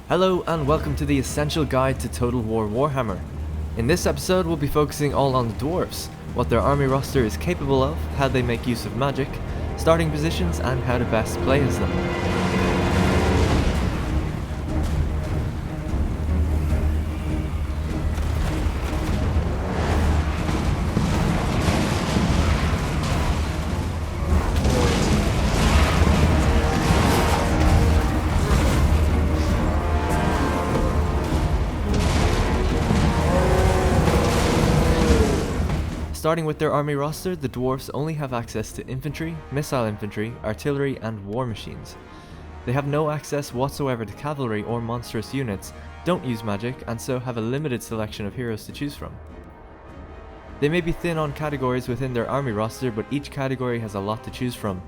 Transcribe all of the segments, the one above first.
Hello and welcome to the essential guide to Total War Warhammer. In this episode we'll be focusing all on the Dwarfs, what their army roster is capable of, how they make use of magic, starting positions and how to best play as them. Starting with their army roster, the Dwarfs only have access to infantry, missile infantry, artillery and war machines. They have no access whatsoever to cavalry or monstrous units, don't use magic, and so have a limited selection of heroes to choose from. They may be thin on categories within their army roster, but each category has a lot to choose from.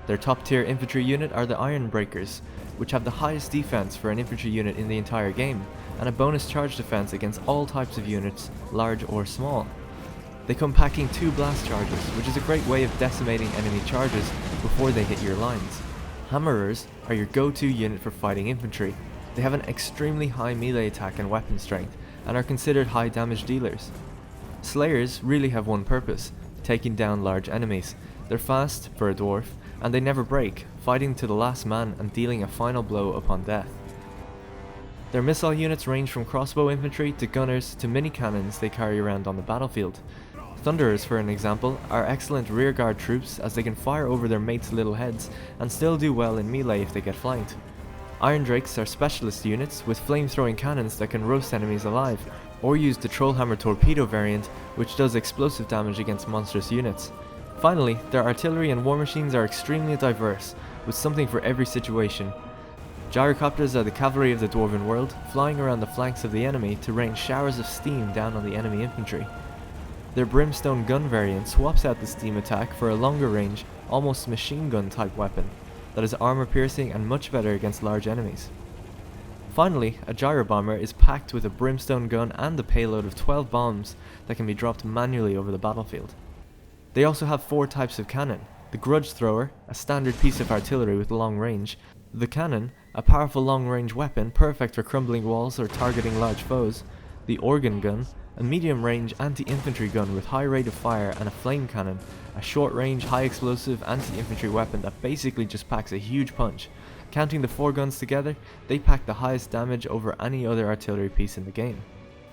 Their top tier infantry unit are the Iron Breakers, which have the highest defense for an infantry unit in the entire game, and a bonus charge defense against all types of units, large or small. They come packing 2 blast charges, which is a great way of decimating enemy charges before they hit your lines. Hammerers are your go-to unit for fighting infantry. They have an extremely high melee attack and weapon strength, and are considered high damage dealers. Slayers really have one purpose, taking down large enemies. They're fast for a dwarf, and they never break, fighting to the last man and dealing a final blow upon death. Their missile units range from crossbow infantry to gunners to mini cannons they carry around on the battlefield. Thunderers, for an example, are excellent rearguard troops as they can fire over their mates' little heads and still do well in melee if they get flanked. Iron Drakes are specialist units with flame-throwing cannons that can roast enemies alive, or use the Trollhammer torpedo variant, which does explosive damage against monstrous units. Finally, their artillery and war machines are extremely diverse, with something for every situation. Gyrocopters are the cavalry of the Dwarven world, flying around the flanks of the enemy to rain showers of steam down on the enemy infantry. Their Brimstone gun variant swaps out the steam attack for a longer range, almost machine gun type weapon that is armor piercing and much better against large enemies. Finally, a gyro bomber is packed with a brimstone gun and a payload of 12 bombs that can be dropped manually over the battlefield. They also have 4 types of cannon: the grudge thrower, a standard piece of artillery with long range; the cannon, a powerful long range weapon perfect for crumbling walls or targeting large foes; the organ gun, a medium-range anti-infantry gun with high rate of fire; and a flame cannon, a short-range, high-explosive anti-infantry weapon that basically just packs a huge punch. Counting the 4 guns together, they pack the highest damage over any other artillery piece in the game.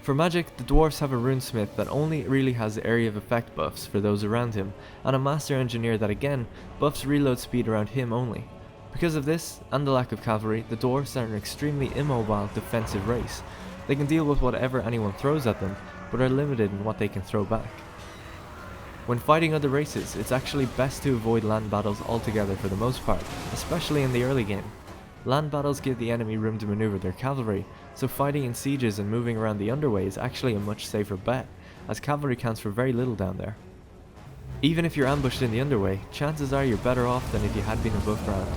For magic, the Dwarfs have a runesmith that only really has area of effect buffs for those around him, and a master engineer that again buffs reload speed around him only. Because of this, and the lack of cavalry, the Dwarfs are an extremely immobile defensive race. They can deal with whatever anyone throws at them, but are limited in what they can throw back. When fighting other races, it's actually best to avoid land battles altogether for the most part, especially in the early game. Land battles give the enemy room to maneuver their cavalry, so fighting in sieges and moving around the underway is actually a much safer bet, as cavalry counts for very little down there. Even if you're ambushed in the underway, chances are you're better off than if you had been above ground.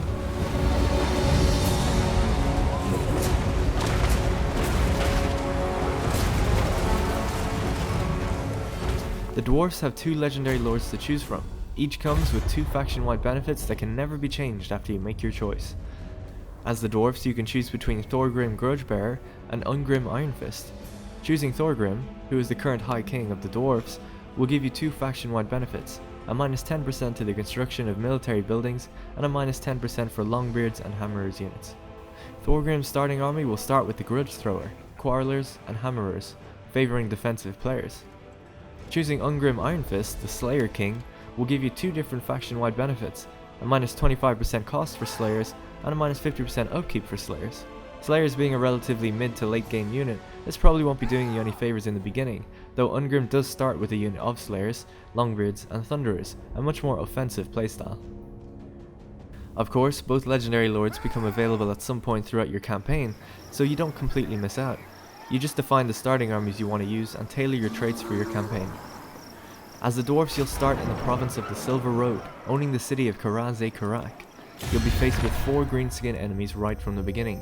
The Dwarfs have 2 legendary lords to choose from. Each comes with 2 faction-wide benefits that can never be changed after you make your choice. As the Dwarfs, you can choose between Thorgrim Grudgebearer and Ungrim Ironfist. Choosing Thorgrim, who is the current High King of the Dwarfs, will give you 2 faction-wide benefits, a minus 10% to the construction of military buildings, and a minus 10% for Longbeards and Hammerers units. Thorgrim's starting army will start with the Grudge Thrower, Quarrelers, and Hammerers, favouring defensive players. Choosing Ungrim Ironfist, the Slayer King, will give you 2 different faction-wide benefits, a minus 25% cost for Slayers, and a minus 50% upkeep for Slayers. Slayers being a relatively mid to late game unit, this probably won't be doing you any favours in the beginning, though Ungrim does start with a unit of Slayers, Longbeards, and Thunderers, a much more offensive playstyle. Of course, both legendary lords become available at some point throughout your campaign, so you don't completely miss out. You just define the starting armies you want to use and tailor your traits for your campaign. As the Dwarfs, you'll start in the province of the Silver Road, owning the city of Karaz-e-Karak. You'll be faced with 4 greenskin enemies right from the beginning.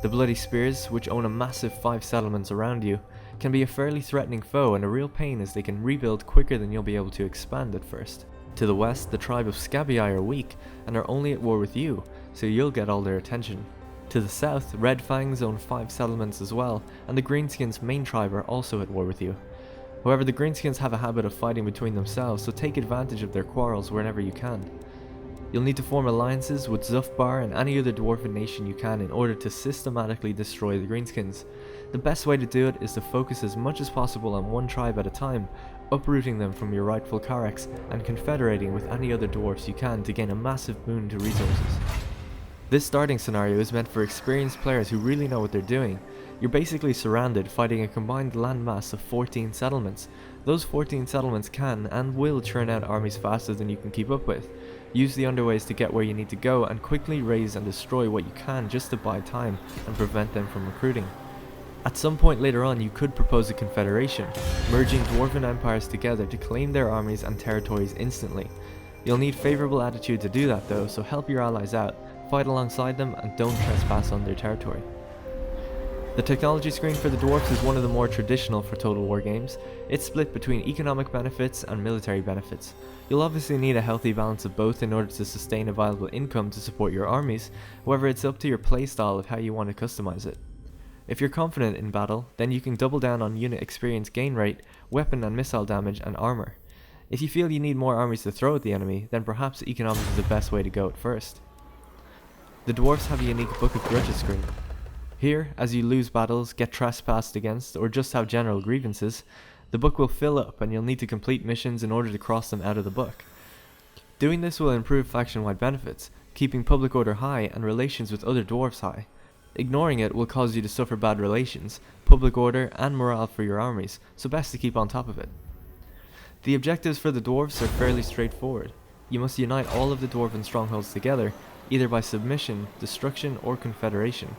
The Bloody Spears, which own a massive 5 settlements around you, can be a fairly threatening foe and a real pain as they can rebuild quicker than you'll be able to expand at first. To the west, the tribe of Scabbii are weak and are only at war with you, so you'll get all their attention. To the south, Red Fangs own 5 settlements as well, and the Greenskins' main tribe are also at war with you. However, the Greenskins have a habit of fighting between themselves, so take advantage of their quarrels whenever you can. You'll need to form alliances with Zufbar and any other dwarven nation you can in order to systematically destroy the Greenskins. The best way to do it is to focus as much as possible on one tribe at a time, uprooting them from your rightful Karax and confederating with any other dwarfs you can to gain a massive boon to resources. This starting scenario is meant for experienced players who really know what they're doing. You're basically surrounded, fighting a combined landmass of 14 settlements. Those 14 settlements can and will churn out armies faster than you can keep up with. Use the underways to get where you need to go and quickly raise and destroy what you can just to buy time and prevent them from recruiting. At some point later on, you could propose a confederation, merging dwarven empires together to claim their armies and territories instantly. You'll need favourable attitude to do that though, so help your allies out, fight alongside them and don't trespass on their territory. The technology screen for the Dwarfs is one of the more traditional for Total War games. It's split between economic benefits and military benefits. You'll obviously need a healthy balance of both in order to sustain a viable income to support your armies, however it's up to your playstyle of how you want to customize it. If you're confident in battle, then you can double down on unit experience gain rate, weapon and missile damage and armor. If you feel you need more armies to throw at the enemy, then perhaps economics is the best way to go at first. The Dwarfs have a unique Book of Grudges screen. Here, as you lose battles, get trespassed against, or just have general grievances, the book will fill up and you'll need to complete missions in order to cross them out of the book. Doing this will improve faction-wide benefits, keeping public order high and relations with other dwarfs high. Ignoring it will cause you to suffer bad relations, public order and morale for your armies, so best to keep on top of it. The objectives for the dwarfs are fairly straightforward. You must unite all of the dwarven strongholds together, either by submission, destruction or confederation.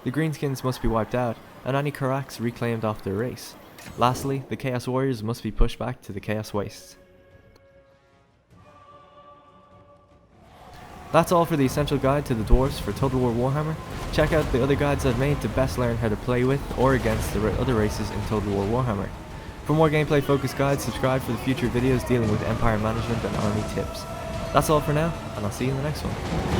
The Greenskins must be wiped out, and any Karax reclaimed off their race. Lastly, the Chaos Warriors must be pushed back to the Chaos Wastes. That's all for the essential guide to the Dwarfs for Total War Warhammer. Check out the other guides I've made to best learn how to play with or against the other races in Total War Warhammer. For more gameplay focused guides, subscribe for the future videos dealing with Empire management and army tips. That's all for now, and I'll see you in the next one.